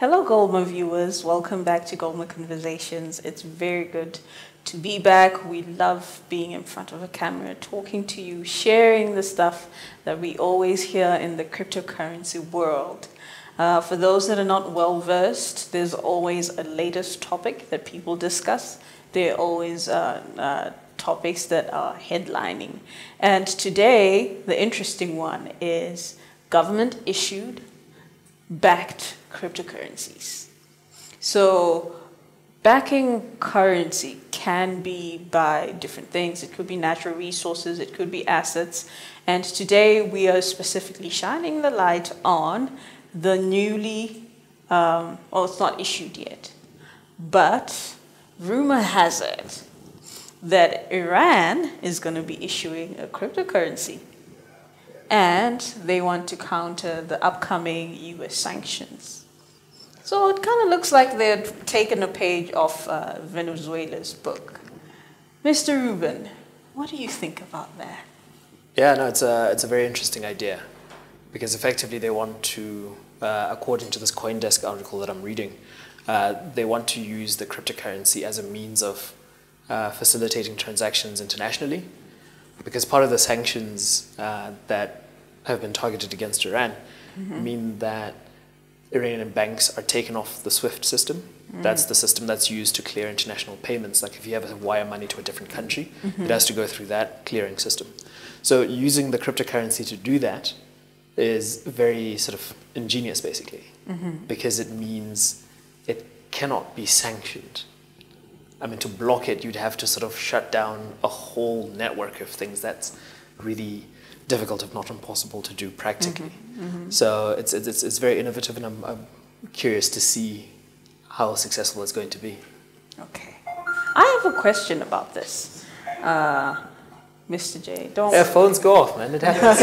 Hello, Goldman viewers. Welcome back to Goldman Conversations. It's very good to be back. We love being in front of a camera, talking to you, sharing the stuff that we always hear in the cryptocurrency world. For those that are not well versed, there's always a latest topic that people discuss. There are always topics that are headlining. And today, the interesting one is government issued backed cryptocurrencies. So backing currency can be by different things. It could be natural resources, it could be assets. And today we are specifically shining the light on the newly, well, it's not issued yet, but rumor has it that Iran is going to be issuing a cryptocurrency. And they want to counter the upcoming US sanctions. So it kind of looks like they've taken a page off Venezuela's book. Mr. Rubin, what do you think about that? Yeah, no, it's a very interesting idea, because effectively they want to, according to this CoinDesk article that I'm reading, they want to use the cryptocurrency as a means of facilitating transactions internationally, because part of the sanctions that have been targeted against Iran mean that Iranian banks are taken off the SWIFT system. That's the system that's used to clear international payments. Like if you have to wire money to a different country, it has to go through that clearing system. So using the cryptocurrency to do that is very sort of ingenious, basically, because it means it cannot be sanctioned. I mean, to block it, you'd have to sort of shut down a whole network of things that's really difficult, if not impossible, to do practically. So it's very innovative, and I'm curious to see how successful it's going to be. Okay. I have a question about this. Mr. J, don't... Yeah, phones go off, man. It happens.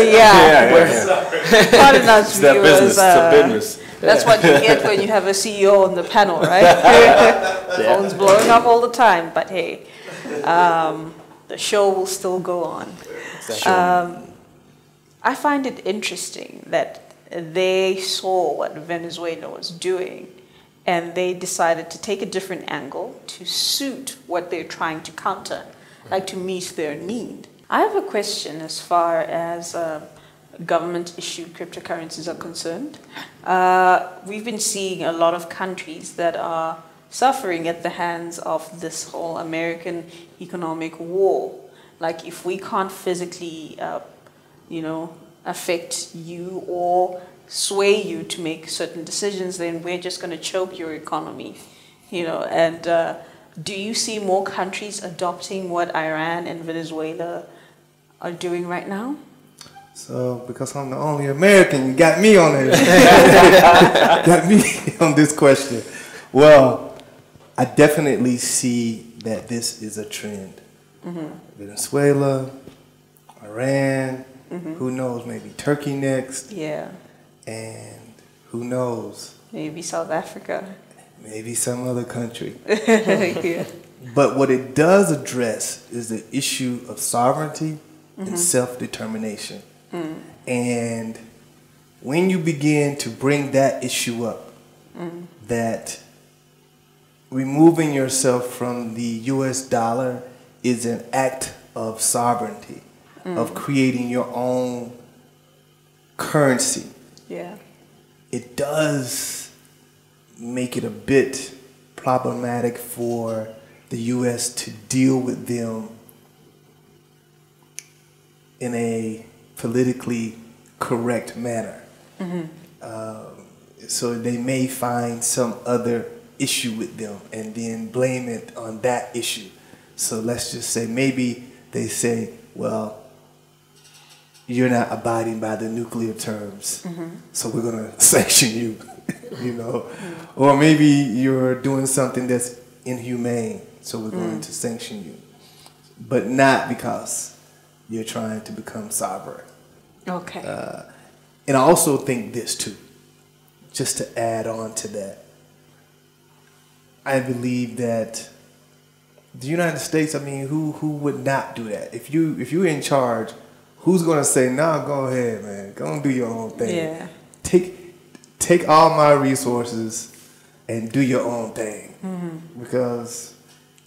Pardon us, it's their business. It's a business. That's what you get when you have a CEO on the panel, right? Phones blowing up all the time, but hey, the show will still go on. I find it interesting that they saw what Venezuela was doing and they decided to take a different angle to suit what they're trying to counter, like to meet their need. I have a question as far as government-issued cryptocurrencies are concerned. We've been seeing a lot of countries that are suffering at the hands of this whole American economic war. Like if we can't physically, affect you or sway you to make certain decisions, then we're just going to choke your economy, and do you see more countries adopting what Iran and Venezuela are doing right now? So, because I'm the only American, you got me on it. Got me on this question. Well, I definitely see that this is a trend. Venezuela, Iran, who knows, maybe Turkey next. Yeah. And who knows? Maybe South Africa. Maybe some other country. Yeah. But what it does address is the issue of sovereignty and self-determination. And when you begin to bring that issue up, that removing yourself from the US dollar is an act of sovereignty, of creating your own currency. Yeah. It does make it a bit problematic for the US to deal with them in a politically correct manner. So they may find some other issue with them and then blame it on that issue. So let's just say maybe they say, well, you're not abiding by the nuclear terms, so we're going to sanction you, Or maybe you're doing something that's inhumane, so we're going to sanction you. But not because you're trying to become sovereign. Okay. And I also think this too, just to add on to that. I believe that the United States, who would not do that? If you're in charge, who's going to say, nah, go ahead, man. Go and do your own thing. Yeah. Take all my resources, and do your own thing. Because,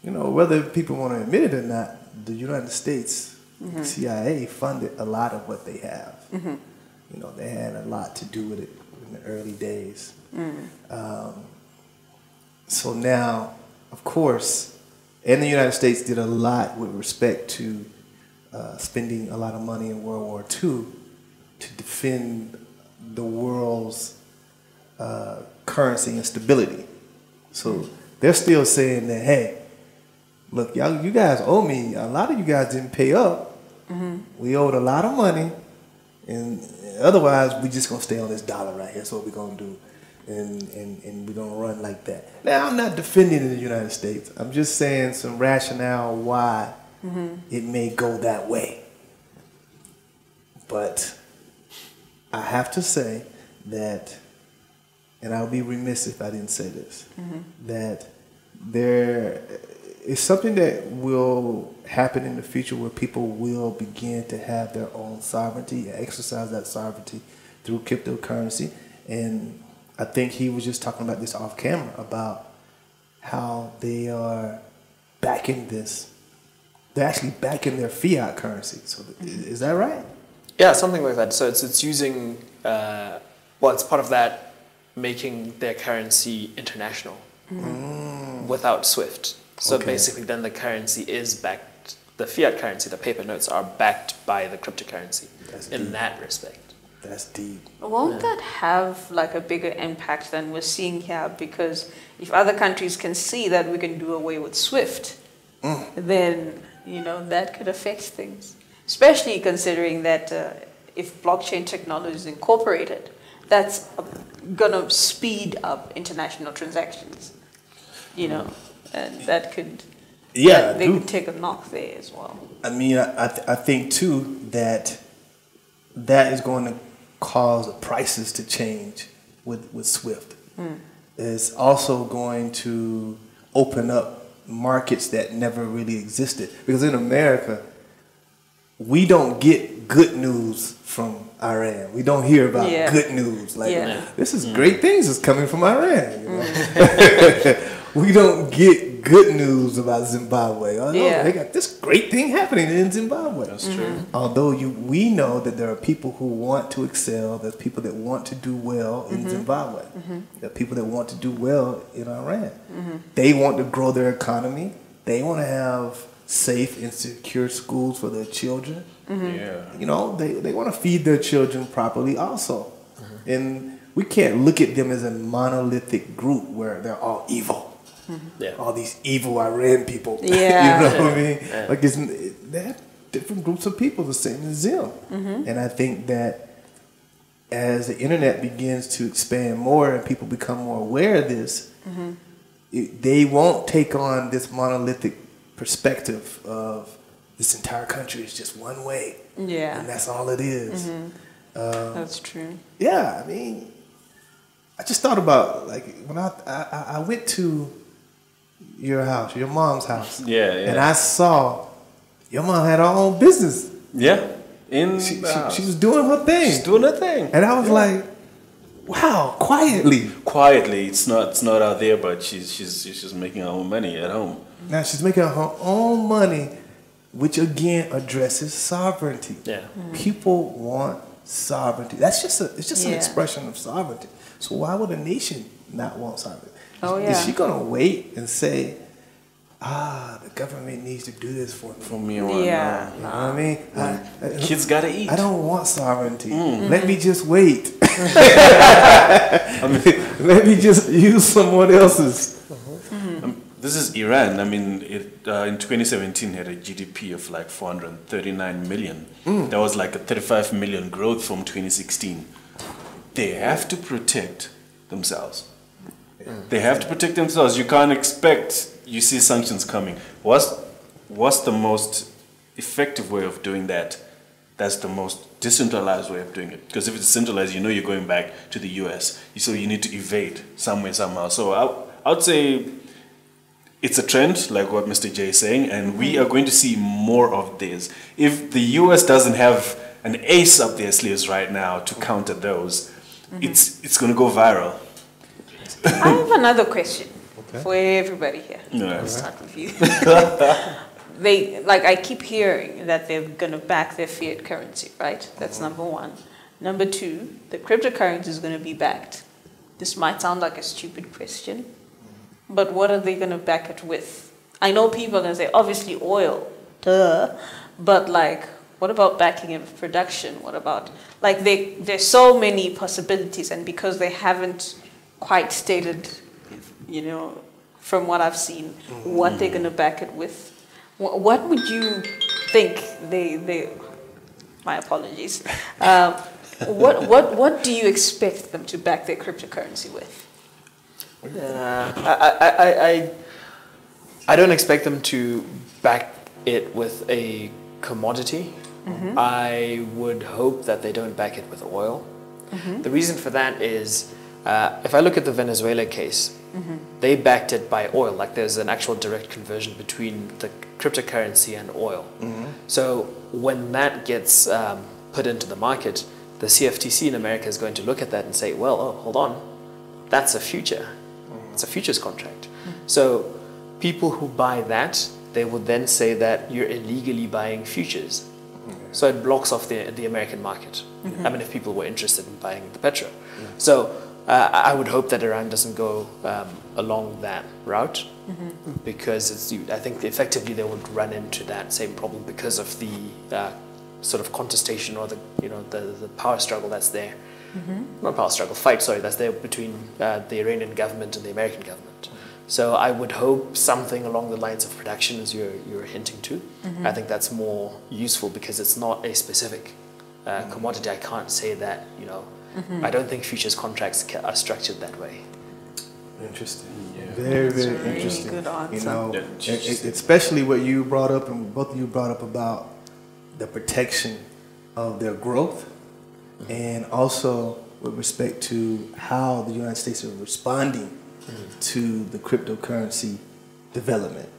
you know, whether people want to admit it or not, the United States, CIA funded a lot of what they have. You know, they had a lot to do with it in the early days. So now, of course, and the United States did a lot with respect to spending a lot of money in World War II to defend the world's currency and stability. So they're still saying that, hey, look, y'all, you guys owe me. A lot of you guys didn't pay up. We owed a lot of money, and otherwise we just gonna stay on this dollar right here. That's what we're gonna do, and we're gonna run like that. Now, I'm not defending the United States. I'm just saying some rationale why it may go that way. But I have to say that, and I'll be remiss if I didn't say this, that there is something that will happen in the future where people will begin to have their own sovereignty and exercise that sovereignty through cryptocurrency. And I think he was just talking about this off camera, about how they are backing this. They're actually backing their fiat currency. So is that right? Yeah, something like that. So it's using, well, it's part of that, making their currency international without SWIFT. So basically then the currency is backed, the fiat currency, the paper notes are backed by the cryptocurrency in that respect. That's deep. Won't that have like a bigger impact than we're seeing here? Because if other countries can see that we can do away with SWIFT, then, you know, that could affect things. Especially considering that if blockchain technology is incorporated, that's going to speed up international transactions, you know, and that could, they could take a knock there as well. I mean, I think too that that is going to cause prices to change with SWIFT. It's also going to open up markets that never really existed. Because in America, we don't get good news from Iran. We don't hear about good news. Like, this is great things that's coming from Iran. You know? We don't get good news about Zimbabwe. Oh, no, they got this great thing happening in Zimbabwe. That's true. Although we know that there are people who want to excel. There's people that want to do well in Zimbabwe. There are people that want to do well in Iran. They want to grow their economy. They want to have safe and secure schools for their children. You know, they want to feed their children properly also. And we can't look at them as a monolithic group where they're all evil. All these evil Iran people. You know what I mean? Like, they're different groups of people the same as them. And I think that as the internet begins to expand more and people become more aware of this, they won't take on this monolithic perspective of this entire country is just one way. And that's all it is. That's true. Yeah, I mean, I just thought about, like, when I went to your house, your mom's house. And I saw your mom had her own business. She was doing her thing. She's doing her thing. And I was like, wow, quietly. Quietly, it's not out there, but she's just making her own money at home. Now she's making her own money, which again addresses sovereignty. People want sovereignty. It's just an expression of sovereignty. So why would a nation not want sovereignty? Is she gonna wait and say, the government needs to do this for me? You know what I mean? Kids gotta eat. I don't want sovereignty. Let me just wait. Let me just use someone else's. This is Iran. I mean, in 2017 had a GDP of like 439 million. That was like a 35 million growth from 2016. They have to protect themselves. They have to protect themselves. You can't expect, you see sanctions coming. What's the most effective way of doing that? That's the most decentralized way of doing it. Because if it's centralized, you know you're going back to the US. So you need to evade some way, somehow. So I would say it's a trend, like what Mr. J is saying, and we are going to see more of this. If the US doesn't have an ace up their sleeves right now to counter those, it's going to go viral. I have another question Okay. for everybody here. Yeah. Let's start with you. I keep hearing that they're going to back their fiat currency, right? That's number one. Number two, the cryptocurrency is going to be backed. This might sound like a stupid question, but what are they going to back it with? I know people are going to say, obviously oil, duh, but like, what about backing it with production? What about, like, there's so many possibilities, and because they haven't quite stated, you know, from what I've seen, what they're going to back it with, what would you think my apologies, what do you expect them to back their cryptocurrency with? I don't expect them to back it with a commodity. I would hope that they don't back it with oil. The reason for that is, if I look at the Venezuela case, they backed it by oil. Like there's an actual direct conversion between the cryptocurrency and oil. So when that gets put into the market, the CFTC in America is going to look at that and say, well, oh, hold on, that's a future. It's a futures contract. So people who buy that, they would then say that you're illegally buying futures. So it blocks off the American market. I mean, if people were interested in buying the petro. So I would hope that Iran doesn't go along that route, because I think effectively they would run into that same problem because of the sort of contestation or the power struggle that's there. Not power struggle, fight, sorry, that's there between the Iranian government and the American government. So I would hope something along the lines of production, as you're hinting to. I think that's more useful because it's not a specific commodity. I can't say that, you know, I don't think futures contracts are structured that way. Interesting. Very, very interesting. Good answer. You know, especially what you brought up, and both of you brought up about the protection of their growth, and also with respect to how the United States are responding to the cryptocurrency development.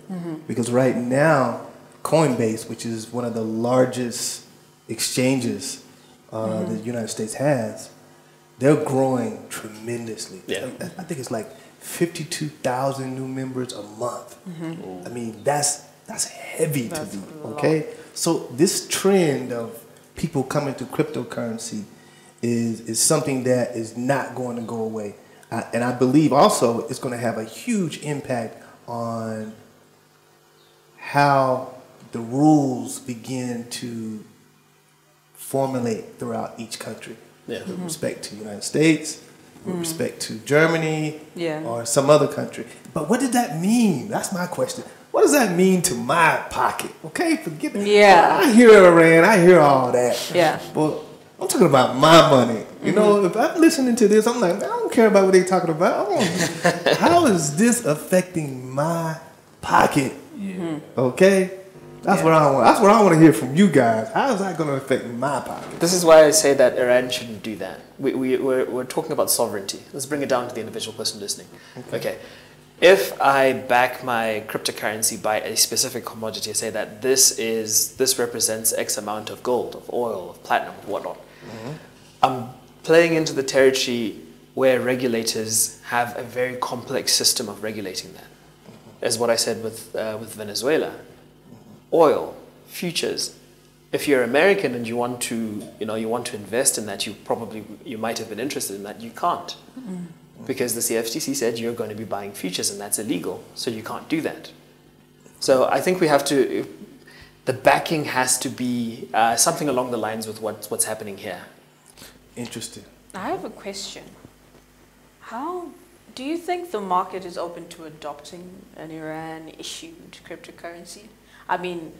Because right now, Coinbase, which is one of the largest exchanges the United States has, they're growing tremendously. I think it's like 52,000 new members a month. I mean, that's heavy to be, okay? So this trend of people coming to cryptocurrency is something that is not going to go away. And I believe also it's going to have a huge impact on how the rules begin to formulate throughout each country. With respect to the United States, with respect to Germany, or some other country. But what did that mean? That's my question. What does that mean to my pocket? Okay, forget it. I hear Iran, I hear all that. But I'm talking about my money. You know, if I'm listening to this, I'm like, man, I don't care about what they're talking about. How is this affecting my pocket? Okay? That's what I want. That's what I want to hear from you guys. How is that going to affect my pocket? This is why I say that Iran shouldn't do that. We're talking about sovereignty. Let's bring it down to the individual person listening. Okay. If I back my cryptocurrency by a specific commodity, I say that this represents X amount of gold, of oil, of platinum, of whatnot. I'm playing into the territory where regulators have a very complex system of regulating that. As what I said with Venezuela. Oil, futures. If you're American and you want to invest in that, you might have been interested in that. You can't, because the CFTC said you're going to be buying futures, and that's illegal. So you can't do that. So I think we have to. The backing has to be something along the lines with what's happening here. Interesting. I have a question. How do you think the market is open to adopting an Iran-issued cryptocurrency? I mean,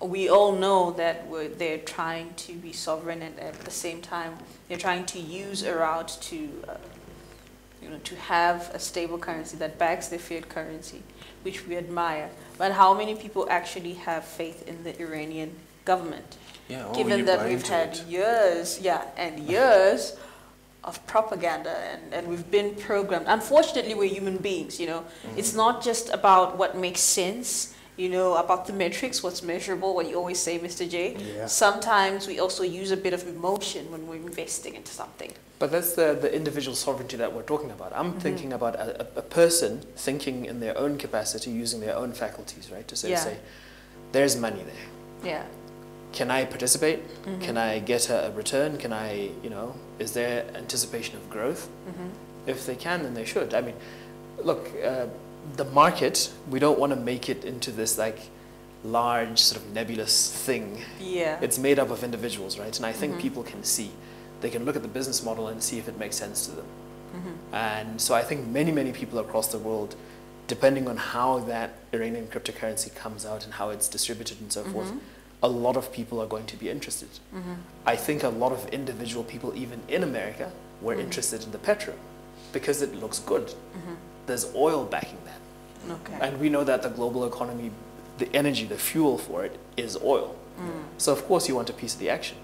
we all know that they're trying to be sovereign, and at the same time, they're trying to use a route to have a stable currency that backs their fiat currency, which we admire. But how many people actually have faith in the Iranian government? Given that we've had years of propaganda, and we've been programmed. Unfortunately, we're human beings, you know. It's not just about what makes sense. you know, about the metrics, what's measurable, what you always say, Mr. J. Yeah. Sometimes we also use a bit of emotion when we're investing into something. But that's the individual sovereignty that we're talking about. I'm thinking about a person thinking in their own capacity, using their own faculties, right? To say, there's money there. Yeah. Can I participate? Can I get a return? Can I, you know, is there anticipation of growth? If they can, then they should. I mean, look, the market, we don't want to make it into this like large sort of nebulous thing. Yeah. It's made up of individuals, right? And I think people can see. They can look at the business model and see if it makes sense to them. And so I think many people across the world, depending on how that Iranian cryptocurrency comes out and how it's distributed and so forth, a lot of people are going to be interested. I think a lot of individual people, even in America, were interested in the petro because it looks good. There's oil backing that. Okay. And we know that the global economy, the energy, the fuel for it is oil. So of course you want a piece of the action.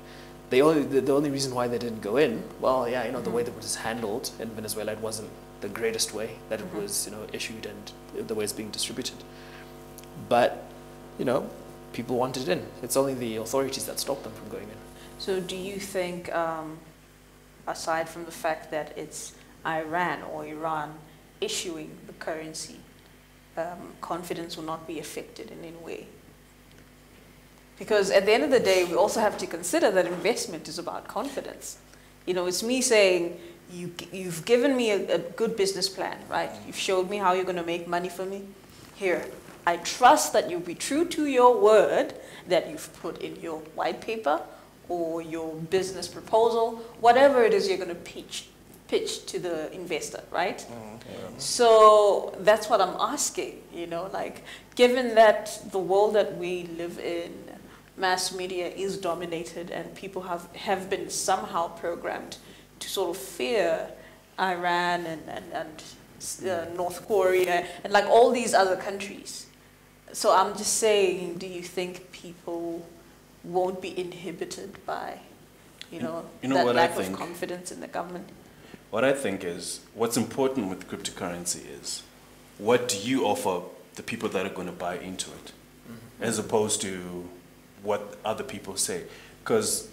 The only reason why they didn't go in, well, yeah, you know, the way that it was handled in Venezuela, it wasn't the greatest way that it was, you know, issued and the way it's being distributed. But, you know, people wanted in. It's only the authorities that stopped them from going in. So do you think, aside from the fact that it's Iran or Iran issuing the currency, confidence will not be affected in any way? Because at the end of the day, we also have to consider that investment is about confidence. You know, it's me saying, you've given me a good business plan, right? You've showed me how you're going to make money for me. Here, I trust that you'll be true to your word that you've put in your white paper or your business proposal, whatever it is you're going to pitch to the investor, right? So that's what I'm asking, you know, like, given that the world that we live in, mass media is dominated and people have been somehow programmed to sort of fear Iran and North Korea and like all these other countries. So I'm just saying, do you think people won't be inhibited by, that lack of confidence in the government? What I think is, what's important with cryptocurrency is, what do you offer the people that are going to buy into it, as opposed to what other people say? Because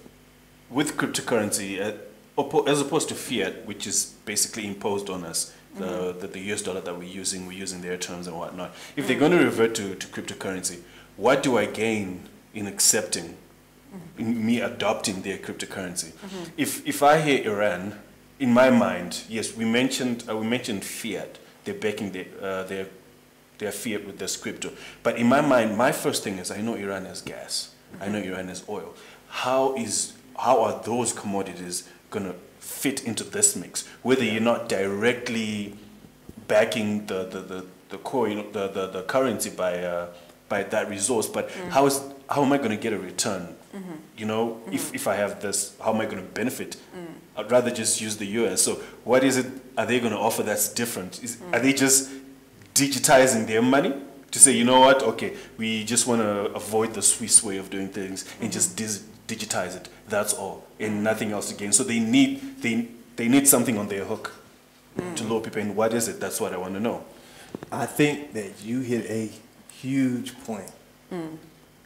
with cryptocurrency, as opposed to fiat, which is basically imposed on us, the US dollar that we're using their terms and whatnot. If they're going to revert to cryptocurrency, what do I gain in accepting, in me adopting their cryptocurrency? If I hear Iran, in my mind, yes, we mentioned fiat. They're backing their fiat with this crypto. But in my mind, my first thing is, I know Iran has gas. I know Iran has oil. How are those commodities going to fit into this mix? Whether you're not directly backing the coin, the currency by that resource, but how am I going to get a return? You know, if I have this, how am I going to benefit? I'd rather just use the US. So what is it? Are they going to offer that's different? Are they just digitizing their money to say, you know what? Okay, we just want to avoid the Swiss way of doing things and just digitize it. That's all, and nothing else again. So they need something on their hook to lure people in. What is it? That's what I want to know. I think that you hit a huge point.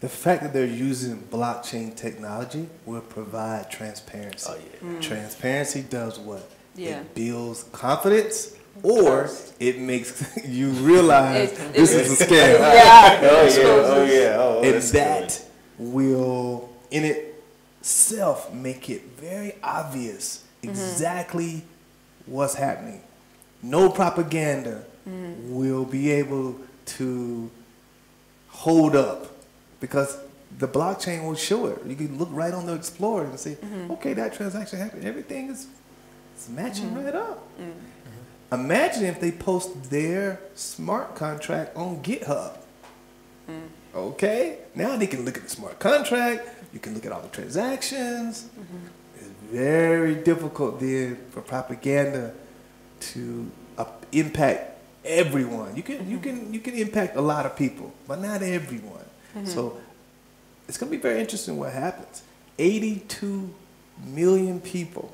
The fact that they're using blockchain technology will provide transparency. Transparency does what? It builds confidence, or it makes you realize this is a scam. And that will, in itself, make it very obvious exactly what's happening. No propaganda will be able to hold up, because the blockchain will show it. You can look right on the Explorer and say, okay, that transaction happened. Everything is matching right up. Imagine if they post their smart contract on GitHub. Okay, now they can look at the smart contract. You can look at all the transactions. It's very difficult then for propaganda to impact everyone. You can impact a lot of people, but not everyone. So it's going to be very interesting what happens. 82 million people,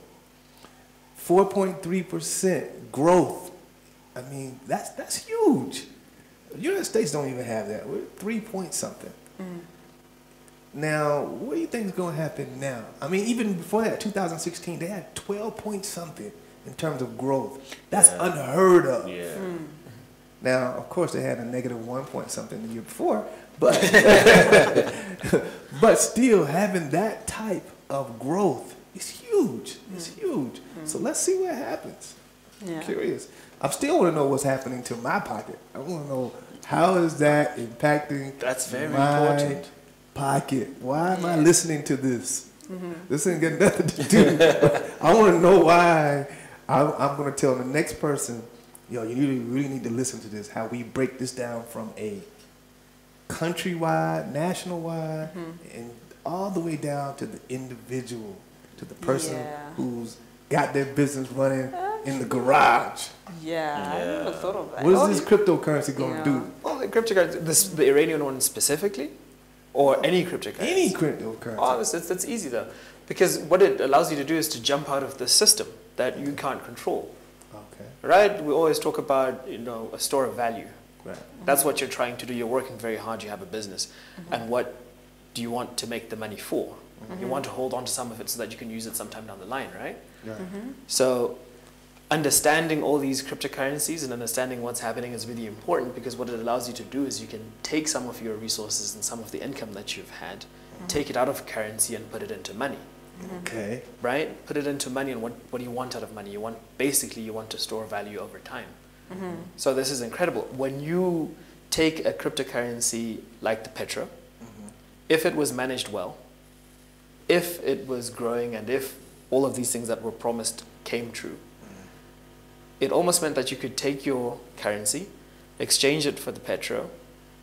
4.3% growth. I mean, that's huge. The United States don't even have that. We're 3 point something. Now, what do you think is going to happen now? I mean, even before that, 2016, they had 12 point something in terms of growth. That's unheard of. Yeah. Now, of course, they had a negative 1 point something the year before, but but still having that type of growth is huge. It's huge. So let's see what happens. Yeah. Curious. I still want to know what's happening to my pocket. I want to know how is that impacting That's very my important. pocket. Why am I listening to this? This ain't got nothing to do. I want to know why. I'm going to tell the next person, yo, you really need to listen to this, how we break this down from a countrywide, national-wide, and all the way down to the individual, to the person who's got their business running in the garage. Yeah, I never thought of that. What is this cryptocurrency going to do? Well, the cryptocurrency, the Iranian one specifically, or any cryptocurrency? Any cryptocurrency. Oh, that's easy though, because what it allows you to do is to jump out of the system that you can't control. Okay. Right? We always talk about, a store of value. Right. That's what you're trying to do. You're working very hard. You have a business, and what do you want to make the money for? You want to hold on to some of it so that you can use it sometime down the line, right? So understanding all these cryptocurrencies and understanding what's happening is really important, because what it allows you to do is you can take some of your resources and some of the income that you've had, take it out of currency and put it into money. Okay. Right? Put it into money, and what do you want out of money? You want to store value over time. So this is incredible. When you take a cryptocurrency like the petro, if it was managed well, if it was growing, and if all of these things that were promised came true, it almost meant that you could take your currency, exchange it for the petro,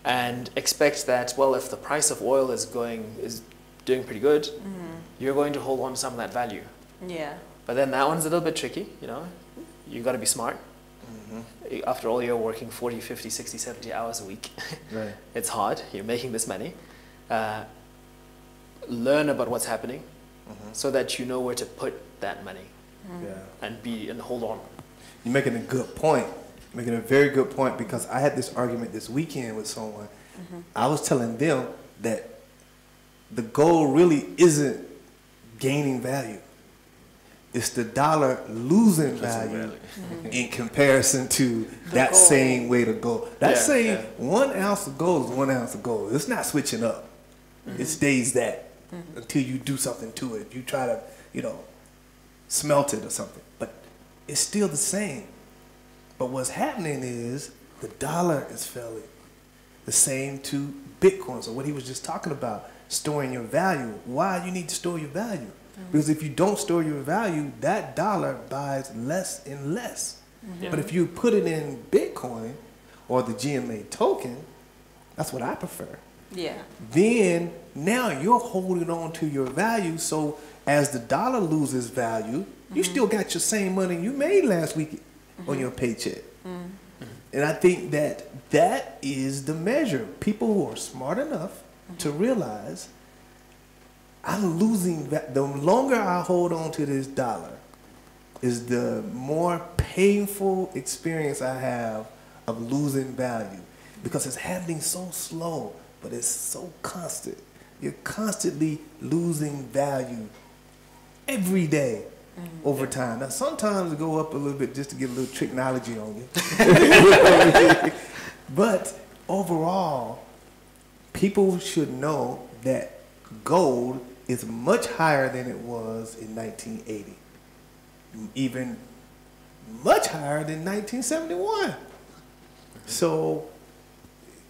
and expect that, well, if the price of oil is doing pretty good, you're going to hold on to some of that value. Yeah. But then that one's a little bit tricky, You got to be smart. After all, you're working 40, 50, 60, 70 hours a week. Right. It's hard. You're making this money. Learn about what's happening so that you know where to put that money and hold on. You're making a good point. You're making a very good point, because I had this argument this weekend with someone. I was telling them that the gold really isn't gaining value. It's the dollar losing value in comparison to that gold. same weight of gold. That's saying 1 ounce of gold is 1 ounce of gold. It's not switching up. It stays that until you do something to it. You try to, smelt it or something. But it's still the same. But what's happening is the dollar is failing. The same to Bitcoin. So what he was just talking about, storing your value. Why you need to store your value? Because if you don't store your value, that dollar buys less and less. But if you put it in Bitcoin or the GMA token, that's what I prefer. Yeah. Then now you're holding on to your value. So as the dollar loses value, you still got your same money you made last week on your paycheck. And I think that is the measure. People who are smart enough to realize I'm losing. The longer I hold on to this dollar, is the more painful experience I have of losing value, because it's happening so slow, but it's so constant. You're constantly losing value every day over time. Now sometimes it go up a little bit just to get a little technology on you. But overall, people should know that gold is much higher than it was in 1980. Even much higher than 1971. So,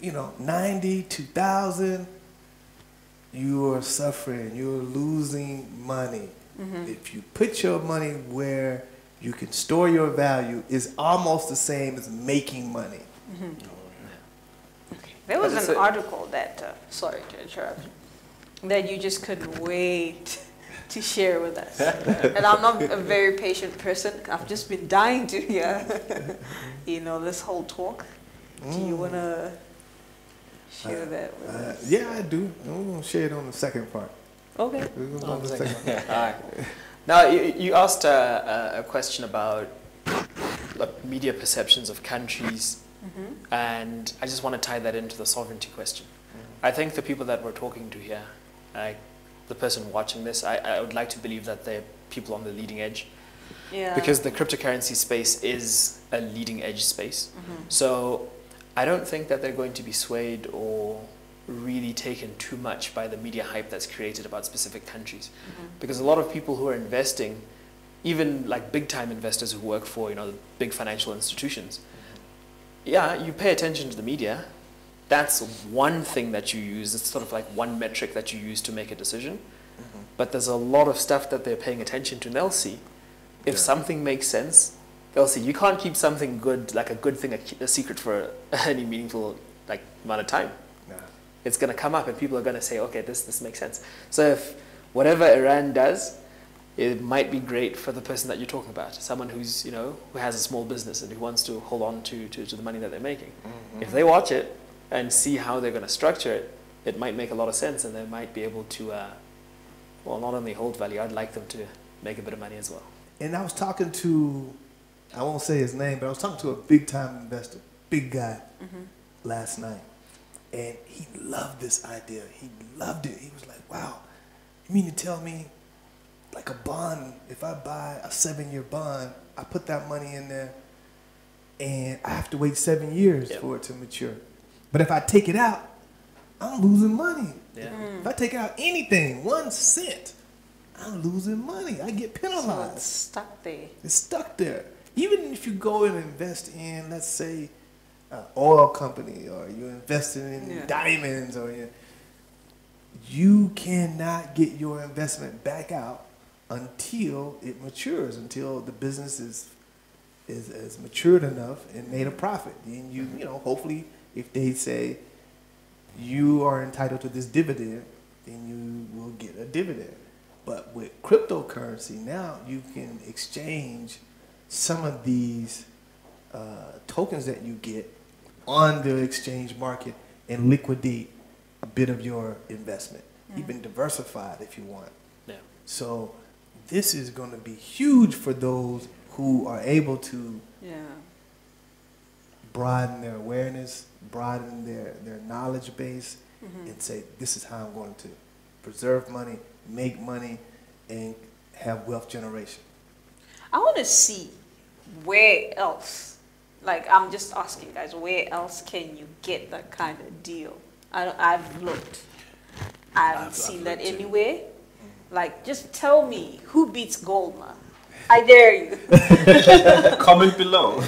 90, 2000, you are suffering, you're losing money. If you put your money where you can store your value, it's almost the same as making money. Okay. There was an article that, sorry to interrupt, that you just couldn't wait to share with us. And I'm not a very patient person. I've just been dying to hear, this whole talk. Do you want to share that with us? Yeah, I do. I'm going to share it on the second part. Okay. We're gonna go on the second part. All right. Now, you asked a question about media perceptions of countries And I just want to tie that into the sovereignty question. I think the people that we're talking to here, like the person watching this, I would like to believe that they're people on the leading edge. Yeah. Because the cryptocurrency space is a leading edge space. So I don't think that they're going to be swayed or really taken too much by the media hype that's created about specific countries. Because a lot of people who are investing, even like big time investors who work for, the big financial institutions, yeah, you pay attention to the media. That's one thing that you use. It's sort of like one metric that you use to make a decision. But there's a lot of stuff that they're paying attention to, and they'll see. If something makes sense, they'll see. You can't keep something good, like a good thing, a secret for any meaningful amount of time. It's going to come up and people are going to say, okay, this makes sense. So if whatever Iran does, it might be great for the person that you're talking about, someone who's, who has a small business and who wants to hold on to the money that they're making. If they watch it and see how they're going to structure it, it might make a lot of sense, and they might be able to, not only hold value, I'd like them to make a bit of money as well. And I was talking to, I won't say his name, but I was talking to a big time investor, big guy, last night. And he loved this idea. He loved it. He was like, wow, you mean to tell me like a bond, if I buy a 7-year bond, I put that money in there and I have to wait 7 years for it to mature. But if I take it out, I'm losing money. If I take out anything, 1 cent, I'm losing money. I get penalized. So it's stuck there. It's stuck there. Even if you go and invest in, let's say, an oil company, or you're investing in diamonds, or you cannot get your investment back out until it matures, until the business is matured enough and made a profit. Then you hopefully, if they say you are entitled to this dividend, then you will get a dividend. But with cryptocurrency now, you can exchange some of these tokens that you get on the exchange market and liquidate a bit of your investment. Even diversify it if you want. So this is going to be huge for those who are able to broaden their awareness, broaden their knowledge base, and say, this is how I'm going to preserve money, make money, and have wealth generation. I want to see where else, I'm just asking guys, where else can you get that kind of deal? I've looked. I haven't seen that anywhere. Just tell me, who beats Goldman? I dare you. Comment below.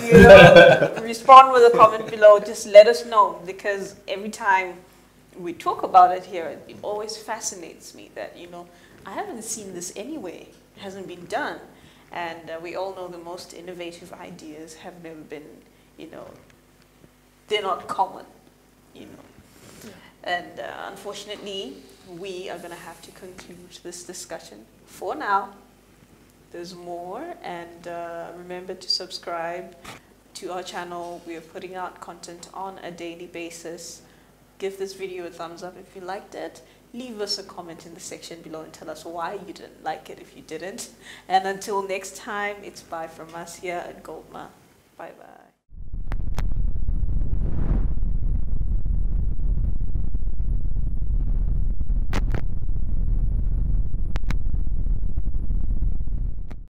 Respond with a comment below. Just let us know, because every time we talk about it here, it always fascinates me that, I haven't seen this anywhere. It hasn't been done. And we all know the most innovative ideas have never been, they're not common, And unfortunately, we are going to have to conclude this discussion for now. There's more, and remember to subscribe to our channel. We are putting out content on a daily basis. Give this video a thumbs up if you liked it. Leave us a comment in the section below and tell us why you didn't like it if you didn't. And until next time, it's bye from us here at Goldma. Bye-bye.